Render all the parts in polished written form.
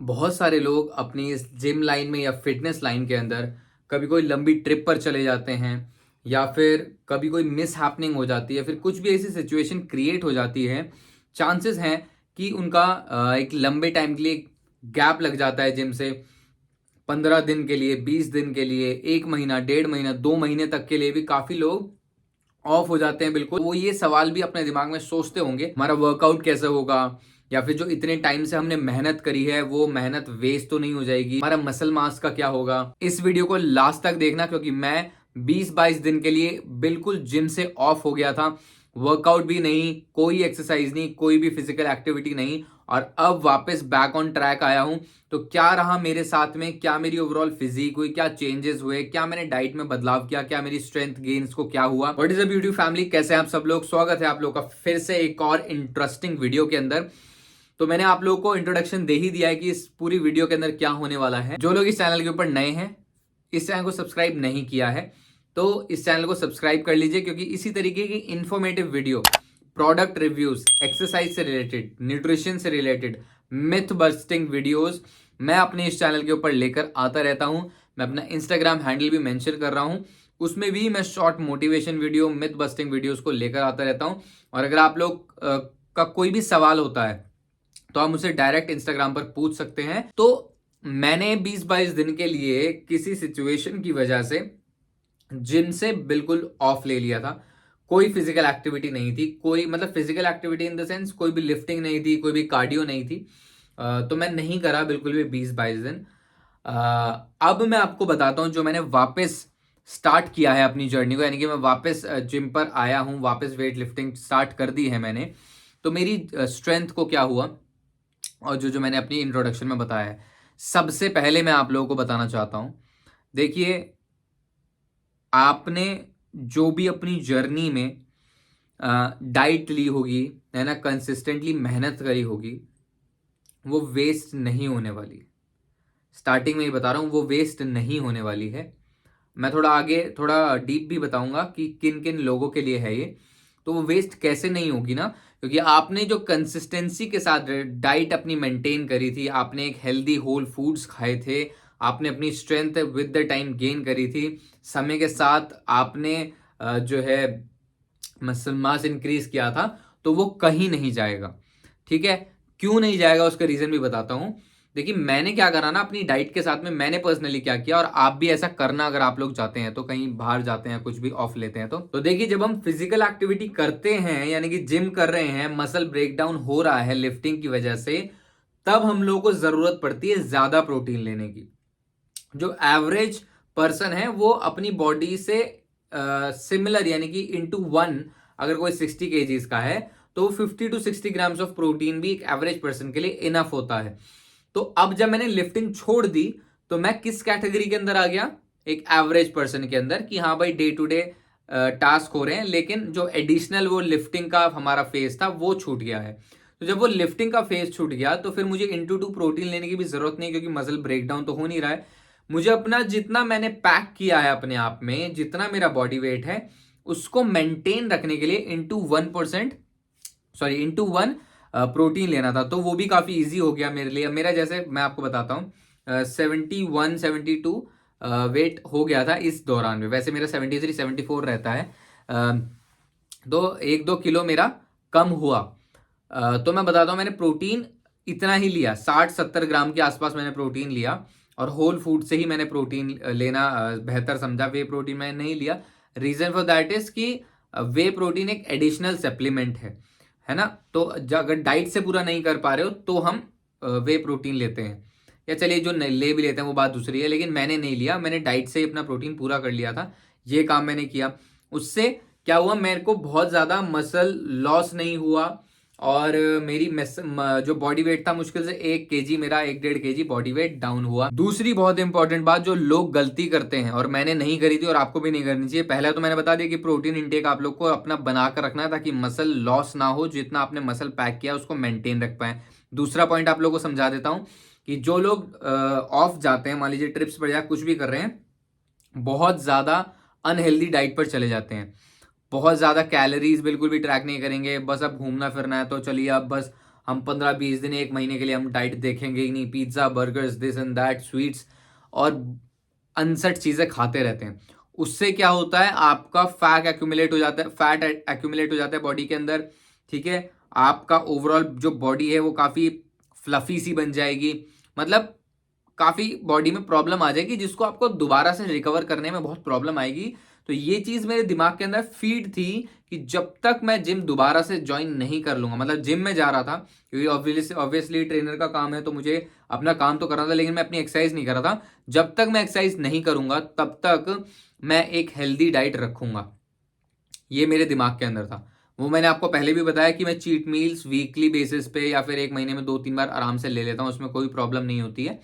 बहुत सारे लोग अपनी इस जिम लाइन में या फिटनेस लाइन के अंदर कभी कोई लंबी ट्रिप पर चले जाते हैं या फिर कभी कोई मिस हैपनिंग हो जाती है, फिर कुछ भी ऐसी सिचुएशन क्रिएट हो जाती है। चांसेस हैं कि उनका एक लंबे टाइम के लिए गैप लग जाता है जिम से। 15 दिन के लिए, 20 दिन के लिए, 1 महीना, 1.5 महीना, 2 महीने तक के लिए भी काफी लोग ऑफ हो जाते हैं। बिल्कुल वो ये सवाल भी अपने दिमाग में सोचते होंगे, हमारा वर्कआउट कैसे होगा, या फिर जो इतने टाइम से हमने मेहनत करी है वो मेहनत वेस्ट तो नहीं हो जाएगी, हमारा मसल मास का क्या होगा। इस वीडियो को लास्ट तक देखना, क्योंकि मैं 20-22 दिन के लिए बिल्कुल जिम से ऑफ हो गया था। वर्कआउट भी नहीं, कोई एक्सरसाइज नहीं, कोई भी फिजिकल एक्टिविटी नहीं, और अब वापस बैक ऑन ट्रैक आया हूं। तो क्या रहा मेरे साथ में, क्या मेरी ओवरऑल फिजिक हुई, क्या चेंजेस हुए, क्या मैंने डाइट में बदलाव किया, क्या मेरी स्ट्रेंथ गेन्स को क्या हुआ। What is a beauty family, कैसे हैं आप सब लोग। स्वागत है आप लोग का फिर से एक और इंटरेस्टिंग वीडियो के अंदर। तो मैंने आप लोगों को इंट्रोडक्शन दे ही दिया है कि इस पूरी वीडियो के अंदर क्या होने वाला है। जो लोग इस चैनल के ऊपर नए हैं, इस चैनल को सब्सक्राइब नहीं किया है, तो इस चैनल को सब्सक्राइब कर लीजिए, क्योंकि इसी तरीके की informative video, product reviews, exercise से रिलेटेड, न्यूट्रिशन से रिलेटेड, मिथ बस्टिंग वीडियोस मैं अपने इस चैनल के ऊपर लेकर आता रहता हूं। मैं अपना इंस्टाग्राम हैंडल भी मेंशन कर रहा हूं, उसमें भी मैं short motivation video, myth busting videos को लेकर आता रहता हूं। और अगर आप लोग का कोई भी सवाल होता है तो आप मुझसे डायरेक्ट इंस्टाग्राम पर पूछ सकते हैं। तो मैंने 20-22 दिन के लिए किसी सिचुएशन की वजह से जिम से बिल्कुल ऑफ ले लिया था। कोई फिजिकल एक्टिविटी नहीं थी, कोई मतलब physical activity in the sense कोई भी लिफ्टिंग नहीं थी, कोई भी कार्डियो नहीं थी। तो मैं नहीं करा बिल्कुल भी 20-22 दिन। अब मैं आपको बताता हूं जो मैंने वापस स्टार्ट किया है अपनी जर्नी को, यानी कि मैं वापस जिम पर आया हूं, वापस वेट लिफ्टिंग स्टार्ट कर दी है मैंने। तो मेरी स्ट्रेंथ को क्या हुआ, और जो जो मैंने अपनी इंट्रोडक्शन में बताया है। सबसे पहले मैं आप लोगों को बताना चाहता हूं, देखिए, आपने जो भी अपनी जर्नी में डाइट ली होगी, है ना, कंसिस्टेंटली मेहनत करी होगी, वो वेस्ट नहीं होने वाली। स्टार्टिंग में ही बता रहा हूं, वो वेस्ट नहीं होने वाली है। मैं थोड़ा आगे थोड़ा डीप भी बताऊंगा कि किन किन लोगों के लिए है ये। तो वो वेस्ट कैसे नहीं होगी ना, क्योंकि आपने जो कंसिस्टेंसी के साथ डाइट अपनी मेंटेन करी थी, आपने एक हेल्दी होल फूड्स खाए थे, आपने अपनी strength with the time gain करी थी, समय के साथ आपने जो है मसल मास इंक्रीज किया था, तो वो कहीं नहीं जाएगा। ठीक है, क्यों नहीं जाएगा उसका रीजन भी बताता हूं। देखिए, मैंने क्या करा ना अपनी डाइट के साथ में, मैंने पर्सनली क्या किया, और आप भी ऐसा करना अगर आप लोग चाहते हैं तो, कहीं बाहर जाते हैं, कुछ भी ऑफ लेते हैं तो देखिए, जब हम फिजिकल एक्टिविटी करते हैं, यानी कि जिम कर रहे हैं, मसल ब्रेकडाउन हो रहा है लिफ्टिंग की वजह से, तब हम लोगों को जरूरत पड़ती है ज्यादा प्रोटीन लेने की। जो एवरेज पर्सन है वो अपनी बॉडी से सिमिलर, यानी कि इंटू वन, अगर कोई 60 kgs का है तो 50 to 60 ग्राम्स ऑफ प्रोटीन भी एक एवरेज पर्सन के लिए इनफ होता है। तो अब जब मैंने लिफ्टिंग छोड़ दी, तो मैं किस कैटेगरी के अंदर आ गया, एक एवरेज पर्सन के अंदर, कि हाँ भाई, डे टू डे टास्क हो रहे हैं, लेकिन जो एडिशनल वो लिफ्टिंग का हमारा फेज था वो छूट गया है। तो जब वो लिफ्टिंग का फेज छूट गया, तो फिर मुझे इंटू टू प्रोटीन लेने की भी जरूरत नहीं, क्योंकि मसल ब्रेकडाउन तो हो नहीं रहा है। मुझे अपना जितना मैंने पैक किया है अपने आप में, जितना मेरा बॉडी वेट है, उसको मेंटेन रखने के लिए इंटू वन प्रोटीन लेना था। तो वो भी काफी इजी हो गया मेरे लिए। मेरा, जैसे मैं आपको बताता हूँ, 71-72 वेट हो गया था इस दौरान में। वैसे मेरा 73-74 रहता है। तो 1-2 किलो मेरा कम हुआ। तो मैं बताता हूँ, मैंने प्रोटीन इतना ही लिया, 60-70 ग्राम के आसपास मैंने प्रोटीन लिया, और होल फूड से ही मैंने प्रोटीन लेना बेहतर समझा। वे प्रोटीन मैंने नहीं लिया। रीजन फॉर दैट इज कि वे प्रोटीन एक एडिशनल सप्लीमेंट है ना। तो अगर डाइट से पूरा नहीं कर पा रहे हो तो हम वे प्रोटीन लेते हैं, या चलिए जो ले भी लेते हैं वो बात दूसरी है, लेकिन मैंने नहीं लिया, मैंने डाइट से ही अपना प्रोटीन पूरा कर लिया था। ये काम मैंने किया। उससे क्या हुआ, मेरे को बहुत ज्यादा मसल लॉस नहीं हुआ, और मेरी जो बॉडी वेट था, मुश्किल से 1 kg, मेरा 1-1.5 kg बॉडी वेट डाउन हुआ। दूसरी बहुत इंपॉर्टेंट बात जो लोग गलती करते हैं, और मैंने नहीं करी थी और आपको भी नहीं करनी चाहिए, पहले तो मैंने बता दिया कि प्रोटीन इंटेक आप लोग को अपना बनाकर रखना है, ताकि मसल लॉस ना हो, जितना आपने मसल पैक किया उसको मेंटेन रख पाए। दूसरा पॉइंट आप लोग को समझा देता हूं, कि जो लोग ऑफ जाते हैं, मान लीजिए ट्रिप्स पर या कुछ भी कर रहे हैं, बहुत ज्यादा अनहेल्दी डाइट पर चले जाते हैं, बहुत ज्यादा कैलोरीज बिल्कुल भी ट्रैक नहीं करेंगे, बस अब घूमना फिरना है तो चलिए अब बस हम 15-20 दिन 1 महीने के लिए हम डाइट देखेंगे ही नहीं, pizza burgers this and that sweets और अनसेट चीज़ें खाते रहते हैं। उससे क्या होता है, आपका फैट एक्यूमुलेट हो जाता है, फैट एक्यूमुलेट हो जाता है बॉडी के अंदर, ठीक है। आपका ओवरऑल जो बॉडी है वो काफ़ी फ्लफी सी बन जाएगी, मतलब काफ़ी बॉडी में प्रॉब्लम आ जाएगी, जिसको आपको दोबारा से रिकवर करने में बहुत प्रॉब्लम आएगी। तो ये चीज़ मेरे दिमाग के अंदर फीड थी कि जब तक मैं जिम दोबारा से ज्वाइन नहीं कर लूंगा, मतलब जिम में जा रहा था क्योंकि ऑब्वियसली ट्रेनर का काम है तो मुझे अपना काम तो करना था, लेकिन मैं अपनी एक्सरसाइज नहीं कर रहा था। जब तक मैं एक्सरसाइज नहीं करूंगा तब तक मैं एक हेल्दी डाइट रखूंगा, ये मेरे दिमाग के अंदर था। वो मैंने आपको पहले भी बताया कि मैं चीट मील्स वीकली बेसिस पे या फिर 1 महीने में 2-3 बार आराम से ले लेता हूँ, उसमें कोई प्रॉब्लम नहीं होती है।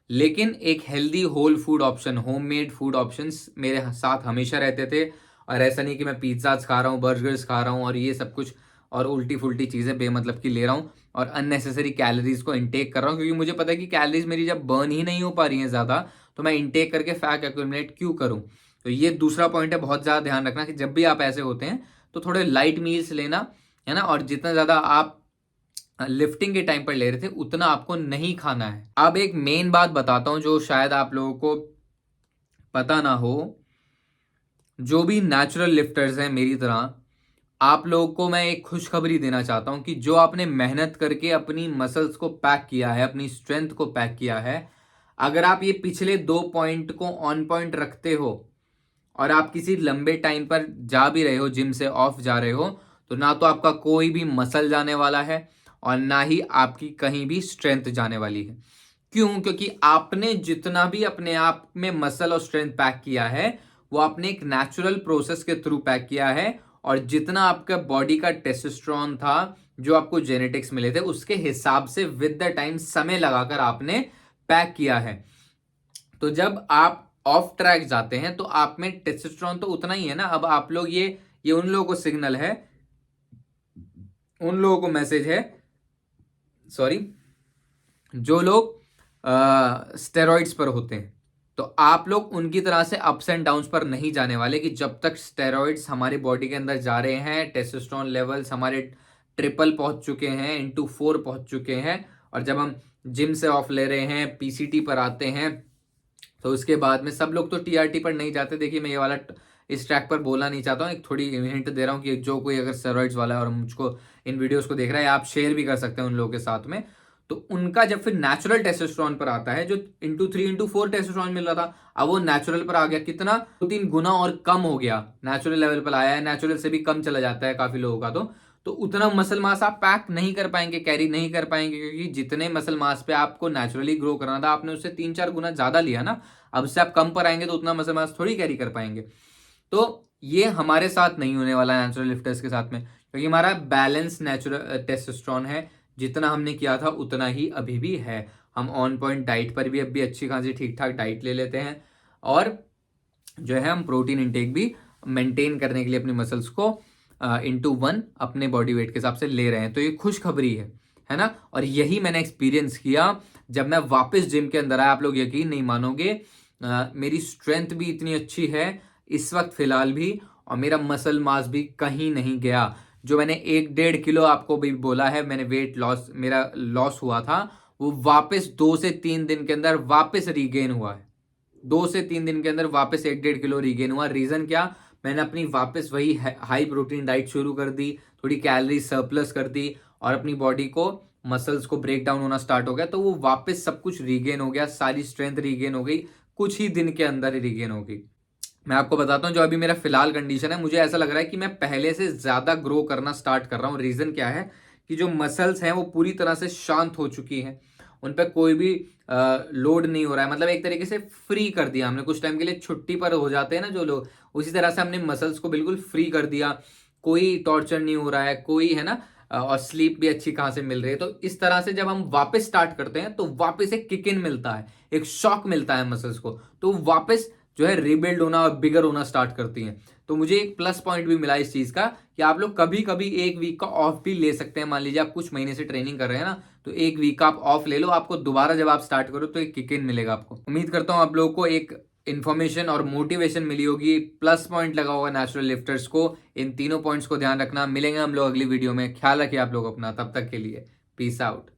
लेकिन एक healthy whole food option, homemade food options मेरे साथ हमेशा रहते थे। और ऐसा नहीं कि मैं पिज्ज़ाज खा रहा हूँ, बर्गर्स खा रहा हूँ और ये सब कुछ और उल्टी फुल्टी चीज़ें बेमतलब की ले रहा हूँ और अननेसेसरी कैलोरीज को इनटेक कर रहा हूँ, क्योंकि मुझे पता है कि कैलोरीज मेरी जब बर्न ही नहीं हो पा रही हैं ज़्यादा, तो मैं इनटेक करके फैट एक्यूमुलेट क्यों करूँ। तो ये दूसरा पॉइंट है, बहुत ज़्यादा ध्यान रखना कि जब भी आप ऐसे होते हैं तो थोड़े लाइट मील्स लेना, है ना। और जितना ज़्यादा आप लिफ्टिंग के टाइम पर ले रहे थे उतना आपको नहीं खाना है। अब एक मेन बात बताता हूं जो शायद आप लोगों को पता ना हो, जो भी नेचुरल लिफ्टर्स हैं मेरी तरह, आप लोगों को मैं एक खुशखबरी देना चाहता हूं कि जो आपने मेहनत करके अपनी मसल्स को पैक किया है, अपनी स्ट्रेंथ को पैक किया है, अगर आप ये पिछले 2 पॉइंट को ऑन पॉइंट रखते हो और आप किसी लंबे टाइम पर जा भी रहे हो, जिम से ऑफ जा रहे हो, तो ना तो आपका कोई भी मसल जाने वाला है और ना ही आपकी कहीं भी स्ट्रेंथ जाने वाली है। क्यों? क्योंकि आपने जितना भी अपने आप में मसल और स्ट्रेंथ पैक किया है वो आपने एक नेचुरल प्रोसेस के थ्रू पैक किया है, और जितना आपका बॉडी का टेस्टोस्टेरोन था, जो आपको जेनेटिक्स मिले थे, उसके हिसाब से विद द टाइम समय लगाकर आपने पैक किया है। तो जब आप ऑफ ट्रैक जाते हैं तो आप में टेस्टोस्टेरोन तो उतना ही है ना। अब आप लोग ये उन लोगों को सिग्नल है, उन लोगों को मैसेज है, सॉरी, जो लोग स्टेरॉइड्स पर होते हैं। तो आप लोग उनकी तरह से अप्स एंड डाउन्स पर नहीं जाने वाले कि जब तक स्टेरॉइड्स हमारी बॉडी के अंदर जा रहे हैं, टेस्टोस्टेरोन लेवल्स हमारे ट्रिपल पहुंच चुके हैं, *4 पहुंच चुके हैं, और जब हम जिम से ऑफ ले रहे हैं, पीसीटी पर आते हैं, तो उसके बाद में सब लोग तो टीआरटी पर नहीं जाते। देखिए मैं ये वाला इस ट्रैक पर बोलना नहीं चाहता हूँ, एक थोड़ी हिंट दे रहा हूँ कि जो कोई अगर स्टेरॉइड्स वाला है और मुझको इन वीडियोस को देख रहा है, आप शेयर भी कर सकते हैं उन लोगों के साथ में। तो उनका जब फिर नेचुरल टेस्टोस्टेरोन पर आता है, जो *3 * 4 टेस्टोस्टेरोन मिल रहा था, अब वो नेचुरल पर आ गया, कितना 2-3 गुना और कम हो गया, नेचुरल लेवल पर आया है। नेचुरल से भी कम चला जाता है काफी लोगों का। तो उतना मसल मास आप पैक नहीं कर पाएंगे, कैरी नहीं कर पाएंगे, क्योंकि जितने मसल मास पे आपको नेचुरली ग्रो करना था आपने उससे 3-4 गुना ज्यादा लिया ना। अब से आप कम पर आएंगे तो उतना मसल मास थोड़ी कैरी कर पाएंगे। तो ये हमारे साथ नहीं होने वाला है नेचुरल लिफ्टर्स के साथ में, क्योंकि हमारा बैलेंस नेचुरल टेस्टोस्टेरोन है, जितना हमने किया था उतना ही अभी भी है। हम ऑन पॉइंट डाइट पर भी अभी अच्छी खासी ठीक ठाक डाइट ले लेते हैं, और जो है हम प्रोटीन इंटेक भी मेंटेन करने के लिए अपनी मसल्स को *1 अपने बॉडी वेट के हिसाब से ले रहे हैं। तो ये खुशखबरी है ना। और यही मैंने एक्सपीरियंस किया जब मैं वापस जिम के अंदर आया। आप लोग यकीन नहीं मानोगे, मेरी स्ट्रेंथ भी इतनी अच्छी है इस वक्त फिलहाल भी, और मेरा मसल मास भी कहीं नहीं गया। जो मैंने 1-1.5 किलो आपको भी बोला है, मैंने वेट लॉस मेरा लॉस हुआ था, वो वापस 2 से 3 दिन के अंदर वापस रीगेन हुआ है। 2 से 3 दिन के अंदर वापस 1-1.5 किलो रीगेन हुआ। रीजन क्या? मैंने अपनी वापस वही हाई प्रोटीन डाइट शुरू कर दी, थोड़ी कैलोरी सरप्लस कर दी, और अपनी बॉडी को मसल्स को ब्रेक डाउन होना स्टार्ट हो गया, तो वो वापस सब कुछ रीगेन हो गया, सारी स्ट्रेंथ रीगेन हो गई, कुछ ही दिन के अंदर ही रीगेन हो गई। मैं आपको बताता हूँ जो अभी मेरा फिलहाल कंडीशन है, मुझे ऐसा लग रहा है कि मैं पहले से ज्यादा ग्रो करना स्टार्ट कर रहा हूँ। रीजन क्या है कि जो मसल्स हैं वो पूरी तरह से शांत हो चुकी हैं, उन पर कोई भी लोड नहीं हो रहा है, मतलब एक तरीके से फ्री कर दिया हमने। कुछ टाइम के लिए छुट्टी पर हो जाते हैं ना जो लोग, उसी तरह से हमने मसल्स को बिल्कुल फ्री कर दिया। कोई टॉर्चर नहीं हो रहा है, कोई, है ना, और स्लीप भी अच्छी कहाँ से मिल रही है। तो इस तरह से जब हम वापस स्टार्ट करते हैं तो वापस एक किक इन मिलता है, एक शॉक मिलता है मसल्स को, तो वापस जो है रिबिल्ड होना और बिगर होना स्टार्ट करती हैं। तो मुझे एक प्लस पॉइंट भी मिला इस चीज का कि आप लोग कभी कभी 1 वीक का ऑफ भी ले सकते हैं। मान लीजिए आप कुछ महीने से ट्रेनिंग कर रहे हैं ना, तो 1 वीक का आप ऑफ ले लो, आपको दोबारा जब आप स्टार्ट करो तो एक किक इन मिलेगा आपको। उम्मीद करता हूं आप लोगों को एक इन्फॉर्मेशन और मोटिवेशन मिली होगी, प्लस पॉइंट लगा होगा नेचुरल लिफ्टर्स को। इन तीनों पॉइंट्स को ध्यान रखना। मिलेंगे हम लोग अगली वीडियो में। ख्याल रखिए आप लोग अपना, तब तक के लिए पीस आउट।